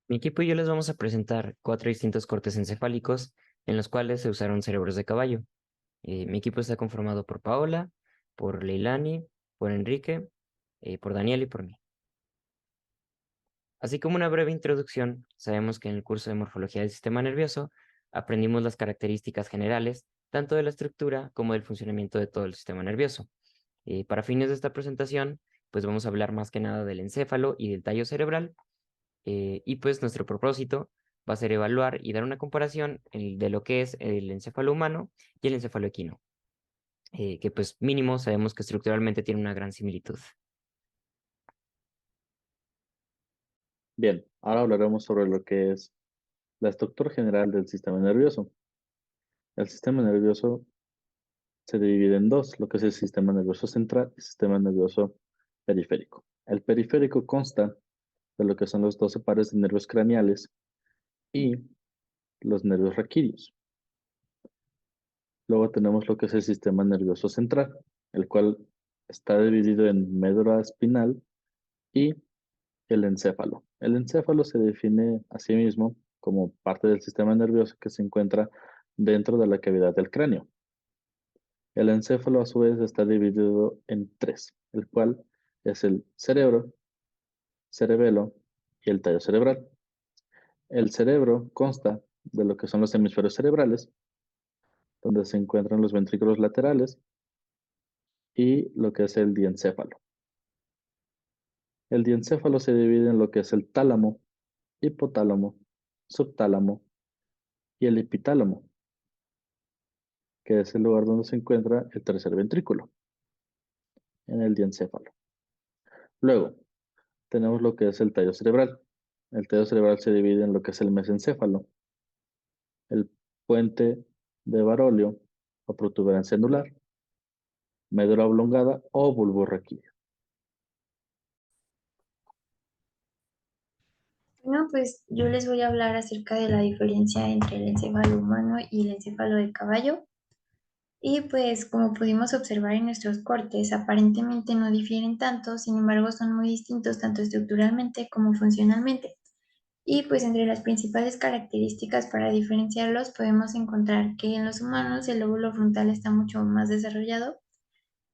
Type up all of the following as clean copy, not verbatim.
Mi equipo y yo les vamos a presentar 4 distintos cortes encefálicos en los cuales se usaron cerebros de caballo. Mi equipo está conformado por Paola, por Leilani, por Enrique, por Daniel y por mí. Así como una breve introducción, sabemos que en el curso de morfología del sistema nervioso aprendimos las características generales tanto de la estructura como del funcionamiento de todo el sistema nervioso. Para fines de esta presentación, pues vamos a hablar más que nada del encéfalo y del tallo cerebral. Y pues nuestro propósito va a ser evaluar y dar una comparación de lo que es el encéfalo humano y el encéfalo equino, que pues mínimo sabemos que estructuralmente tiene una gran similitud. Bien, ahora hablaremos sobre lo que es la estructura general del sistema nervioso. El sistema nervioso se divide en dos, lo que es el sistema nervioso central y el sistema nervioso periférico. El periférico consta de lo que son los 12 pares de nervios craneales y los nervios raquídeos. Luego tenemos lo que es el sistema nervioso central, el cual está dividido en médula espinal y el encéfalo. El encéfalo se define a sí mismo como parte del sistema nervioso que se encuentra dentro de la cavidad del cráneo. El encéfalo a su vez está dividido en tres, el cual es el cerebro, cerebelo y el tallo cerebral. El cerebro consta de lo que son los hemisferios cerebrales, donde se encuentran los ventrículos laterales y lo que es el diencéfalo. El diencéfalo se divide en lo que es el tálamo, hipotálamo, subtálamo y el epitálamo, que es el lugar donde se encuentra el tercer ventrículo, en el diencéfalo. Luego, tenemos lo que es el tallo cerebral. El tallo cerebral se divide en lo que es el mesencéfalo, el puente de Barolio o protuberancia anular, médula oblongada o bulbo raquídeo. Bueno, pues yo les voy a hablar acerca de la diferencia entre el encéfalo humano y el encéfalo de caballo. Y pues como pudimos observar en nuestros cortes, aparentemente no difieren tanto, sin embargo son muy distintos tanto estructuralmente como funcionalmente. Y pues entre las principales características para diferenciarlos podemos encontrar que en los humanos el lóbulo frontal está mucho más desarrollado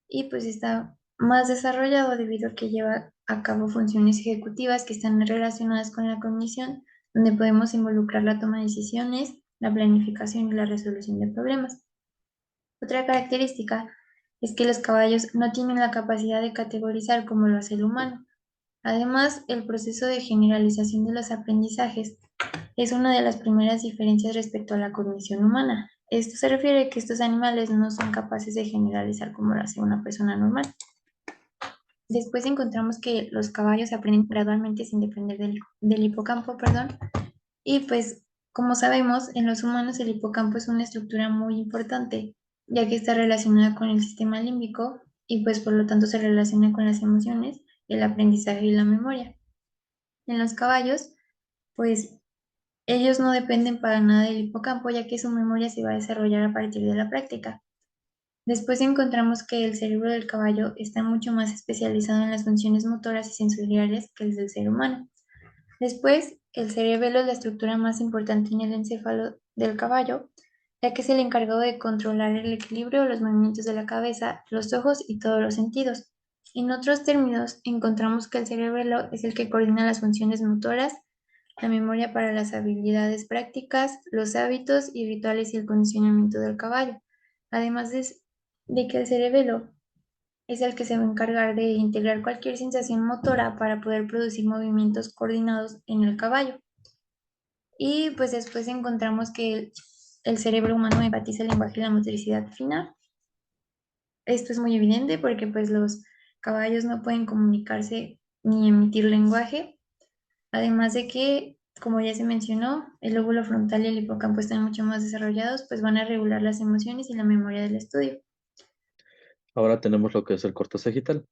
y pues está más desarrollado debido a que lleva a cabo funciones ejecutivas que están relacionadas con la cognición, donde podemos involucrar la toma de decisiones, la planificación y la resolución de problemas. Otra característica es que los caballos no tienen la capacidad de categorizar como lo hace el humano. Además, el proceso de generalización de los aprendizajes es una de las primeras diferencias respecto a la cognición humana. Esto se refiere a que estos animales no son capaces de generalizar como lo hace una persona normal. Después encontramos que los caballos aprenden gradualmente sin depender del hipocampo, perdón. Y pues, como sabemos, en los humanos el hipocampo es una estructura muy importante, ya que está relacionada con el sistema límbico y pues por lo tanto se relaciona con las emociones, el aprendizaje y la memoria. En los caballos, pues ellos no dependen para nada del hipocampo, ya que su memoria se va a desarrollar a partir de la práctica. Después encontramos que el cerebro del caballo está mucho más especializado en las funciones motoras y sensoriales que el del ser humano. Después, el cerebelo es la estructura más importante en el encéfalo del caballo, ya que es el encargado de controlar el equilibrio, los movimientos de la cabeza, los ojos y todos los sentidos. En otros términos, encontramos que el cerebelo es el que coordina las funciones motoras, la memoria para las habilidades prácticas, los hábitos y rituales y el condicionamiento del caballo. Además de que el cerebelo es el que se va a encargar de integrar cualquier sensación motora para poder producir movimientos coordinados en el caballo. Y pues después encontramos que el cerebro humano enfatiza el lenguaje y la motricidad fina. Esto es muy evidente porque pues los caballos no pueden comunicarse ni emitir lenguaje. Además de que, como ya se mencionó, el lóbulo frontal y el hipocampo están mucho más desarrollados, pues van a regular las emociones y la memoria del estudio. Ahora tenemos lo que es el corte sagital.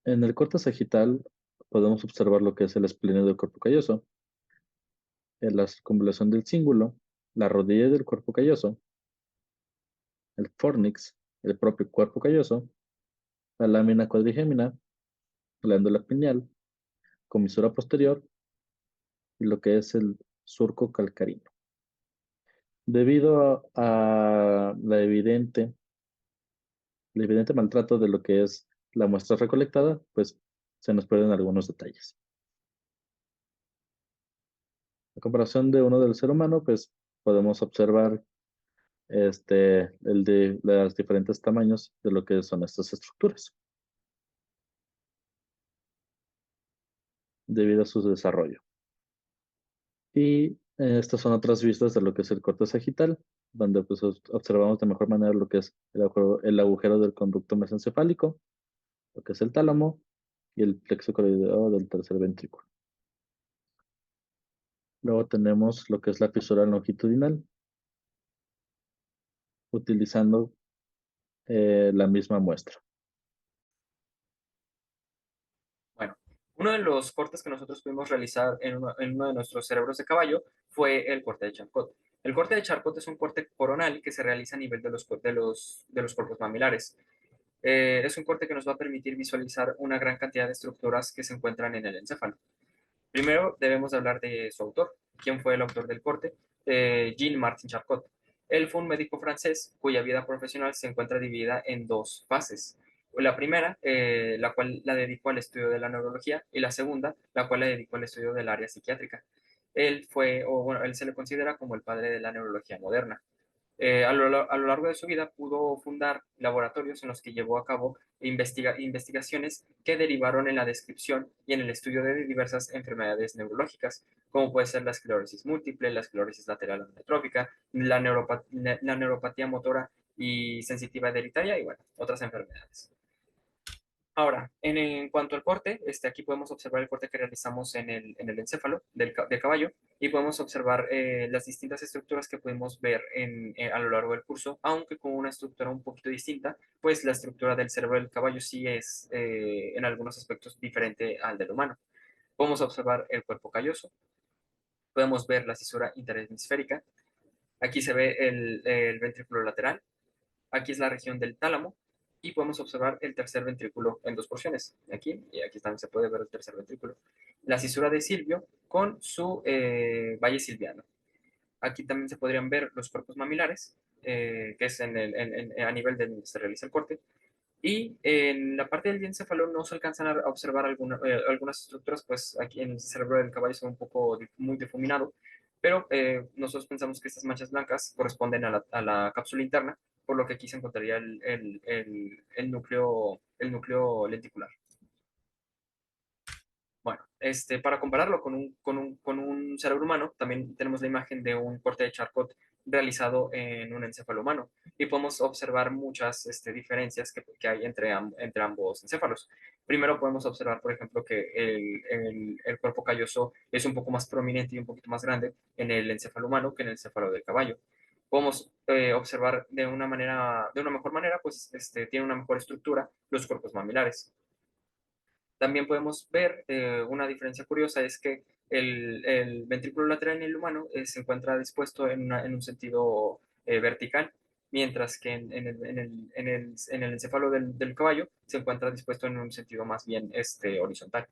En el corte sagital podemos observar lo que es el esplenio del cuerpo calloso, la circunvalación del cíngulo, la rodilla del cuerpo calloso, el fornix, el propio cuerpo calloso, la lámina cuadrigémina glándula pineal, comisura posterior y lo que es el surco calcarino. Debido a el evidente maltrato de lo que es la muestra recolectada, pues se nos pierden algunos detalles. A comparación de uno del ser humano, pues podemos observar el de los diferentes tamaños de lo que son estas estructuras, debido a su desarrollo. Y estas son otras vistas de lo que es el corte sagital, donde pues observamos de mejor manera lo que es el agujero del conducto mesencefálico, lo que es el tálamo y el plexo coroideo del tercer ventrículo. Luego tenemos lo que es la fisura longitudinal, utilizando la misma muestra. Bueno, uno de los cortes que nosotros pudimos realizar en uno de nuestros cerebros de caballo fue el corte de Charcot. El corte de Charcot es un corte coronal que se realiza a nivel de los cuerpos mamilares. Es un corte que nos va a permitir visualizar una gran cantidad de estructuras que se encuentran en el encéfalo. Primero debemos hablar de su autor. ¿Quién fue el autor del corte? Jean-Martin Charcot. Él fue un médico francés cuya vida profesional se encuentra dividida en dos fases. La primera, la cual la dedicó al estudio de la neurología, y la segunda, la cual la dedicó al estudio del área psiquiátrica. Él fue, o bueno, él se le considera como el padre de la neurología moderna. A lo largo de su vida pudo fundar laboratorios en los que llevó a cabo investigaciones que derivaron en la descripción y en el estudio de diversas enfermedades neurológicas, como puede ser la esclerosis múltiple, la esclerosis lateral amiotrófica, la neuropatía motora y sensitiva hereditaria y bueno, otras enfermedades. Ahora, en cuanto al corte, aquí podemos observar el corte que realizamos en el encéfalo del caballo y podemos observar las distintas estructuras que pudimos ver a lo largo del curso, aunque con una estructura un poquito distinta, pues la estructura del cerebro del caballo sí es en algunos aspectos diferente al del humano. Podemos observar el cuerpo calloso, podemos ver la cisura interhemisférica, aquí se ve el ventrículo lateral, aquí es la región del tálamo y podemos observar el tercer ventrículo en dos porciones, aquí y aquí también se puede ver el tercer ventrículo. La cisura de Silvio con su valle silviano. Aquí también se podrían ver los cuerpos mamilares, que es a nivel de donde se realiza el corte. Y en la parte del diencéfalo no se alcanzan a observar algunas estructuras, pues aquí en el cerebro del caballo son un poco muy difuminado, pero nosotros pensamos que estas manchas blancas corresponden a la cápsula interna, por lo que aquí se encontraría el núcleo lenticular. Bueno, para compararlo con un cerebro humano, también tenemos la imagen de un corte de Charcot realizado en un encéfalo humano y podemos observar muchas diferencias que hay entre ambos encéfalos. Primero podemos observar, por ejemplo, que el cuerpo calloso es un poco más prominente y un poquito más grande en el encéfalo humano que en el encéfalo del caballo. Podemos observar de una mejor manera, pues tiene una mejor estructura los cuerpos mamilares. También podemos ver una diferencia curiosa, es que el ventrículo lateral en el humano se encuentra dispuesto en un sentido vertical, mientras que en el encéfalo del caballo se encuentra dispuesto en un sentido más bien horizontal.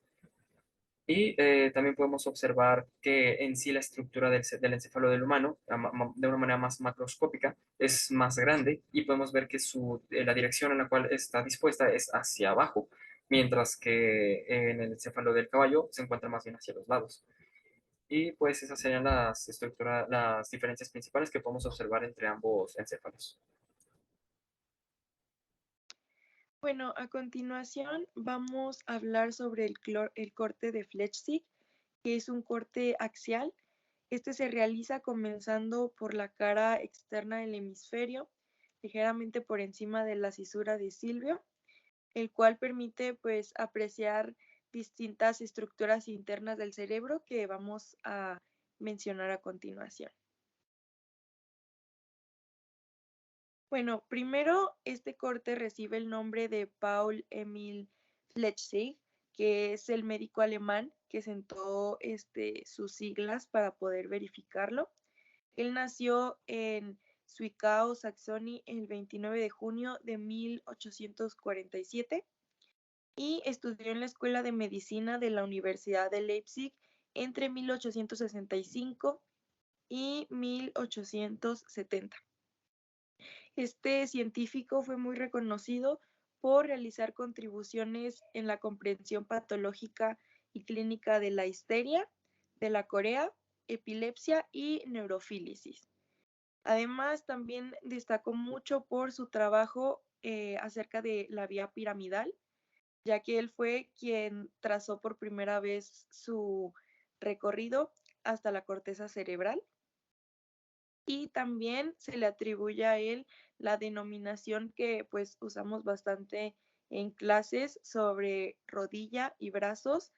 Y también podemos observar que en sí la estructura del encéfalo del humano, de una manera más macroscópica, es más grande y podemos ver que la dirección en la cual está dispuesta es hacia abajo, mientras que en el encéfalo del caballo se encuentra más bien hacia los lados. Y pues esas serían las diferencias principales que podemos observar entre ambos encéfalos. Bueno, a continuación vamos a hablar sobre el corte de Fletchig, que es un corte axial. Este se realiza comenzando por la cara externa del hemisferio, ligeramente por encima de la cisura de Silvio, el cual permite pues apreciar distintas estructuras internas del cerebro que vamos a mencionar a continuación. Bueno, primero este corte recibe el nombre de Paul Emil Fletchig, que es el médico alemán que sentó sus siglas para poder verificarlo. Él nació en Zwickau, Saxony, el 29 de junio de 1847. y estudió en la Escuela de Medicina de la Universidad de Leipzig entre 1865 y 1870. Este científico fue muy reconocido por realizar contribuciones en la comprensión patológica y clínica de la histeria, de la corea, epilepsia y neurofílisis. Además, también destacó mucho por su trabajo acerca de la vía piramidal, ya que él fue quien trazó por primera vez su recorrido hasta la corteza cerebral. Y también se le atribuye a él la denominación que pues usamos bastante en clases sobre rodilla y brazos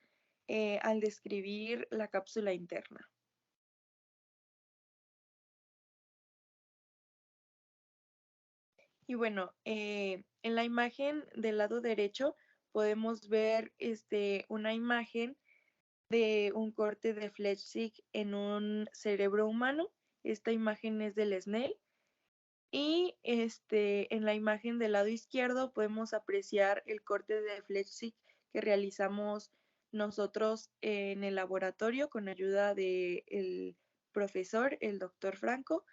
al describir la cápsula interna. Y bueno, en la imagen del lado derecho podemos ver una imagen de un corte de Flechsig en un cerebro humano. Esta imagen es del Snell. Y en la imagen del lado izquierdo podemos apreciar el corte de Flechsig que realizamos nosotros en el laboratorio con ayuda del profesor, el doctor Franco.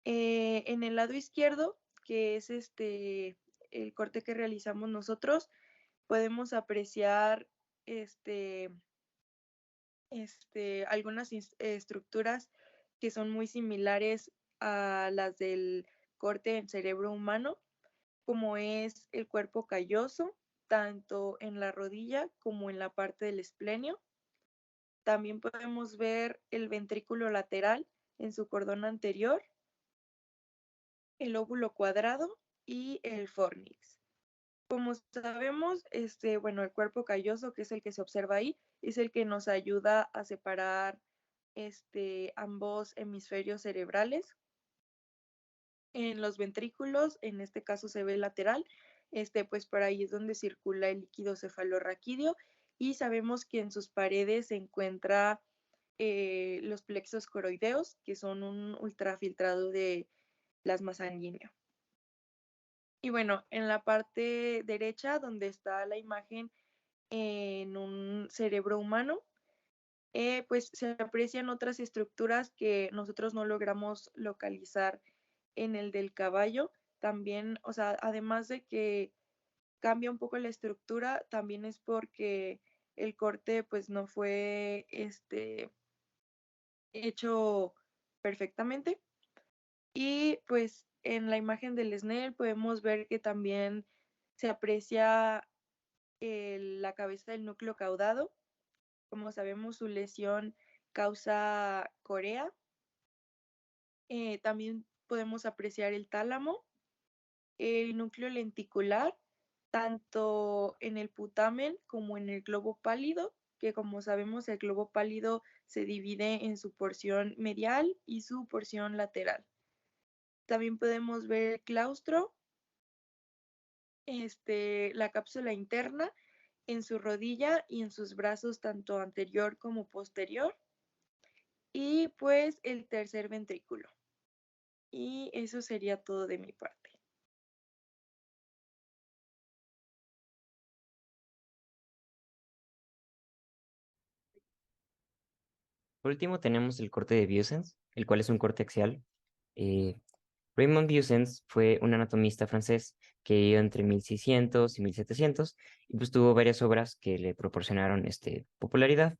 En el lado izquierdo, que es el corte que realizamos nosotros, podemos apreciar este, algunas estructuras que son muy similares a las del corte en cerebro humano, como es el cuerpo calloso, tanto en la rodilla como en la parte del esplenio. También podemos ver el ventrículo lateral en su cordón anterior, el óvulo cuadrado y el fornix. Como sabemos, el cuerpo calloso, que es el que se observa ahí, es el que nos ayuda a separar ambos hemisferios cerebrales. En los ventrículos, en este caso se ve lateral, pues por ahí es donde circula el líquido cefalorraquídeo y sabemos que en sus paredes se encuentra los plexos coroideos, que son un ultrafiltrado de plasma sanguíneo. Y bueno, en la parte derecha, donde está la imagen en un cerebro humano, pues se aprecian otras estructuras que nosotros no logramos localizar en el del caballo. También, o sea, además de que cambia un poco la estructura, también es porque el corte pues no fue hecho perfectamente. Y pues en la imagen del Snell podemos ver que también se aprecia la cabeza del núcleo caudado. Como sabemos, su lesión causa corea. También podemos apreciar el tálamo, el núcleo lenticular, tanto en el putamen como en el globo pálido, que como sabemos el globo pálido se divide en su porción medial y su porción lateral. También podemos ver el claustro, la cápsula interna en su rodilla y en sus brazos tanto anterior como posterior, y pues el tercer ventrículo. Y eso sería todo de mi parte. Por último, tenemos el corte de Vieussens, el cual es un corte axial. Eh, Raymond Vieussens fue un anatomista francés que vivió entre 1600 y 1700 y pues tuvo varias obras que le proporcionaron popularidad,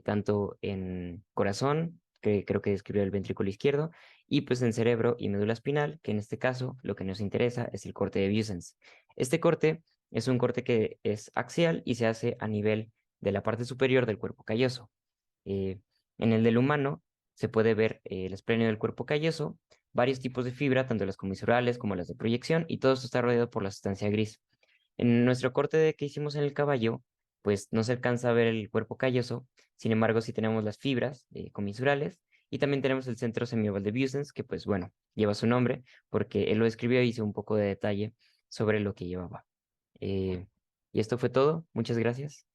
tanto en corazón, que creo que describió el ventrículo izquierdo, y pues en cerebro y médula espinal, que en este caso lo que nos interesa es el corte de Vieussens. Este corte es un corte que es axial y se hace a nivel de la parte superior del cuerpo calloso. Eh, en el del humano se puede ver el esplenio del cuerpo calloso, varios tipos de fibra, tanto las comisurales como las de proyección, y todo esto está rodeado por la sustancia gris. En nuestro corte que hicimos en el caballo, pues no se alcanza a ver el cuerpo calloso, sin embargo sí tenemos las fibras comisurales y también tenemos el centro semioval de Vieussens, que pues bueno, lleva su nombre porque él lo escribió y hizo un poco de detalle sobre lo que llevaba. Y esto fue todo. Muchas gracias.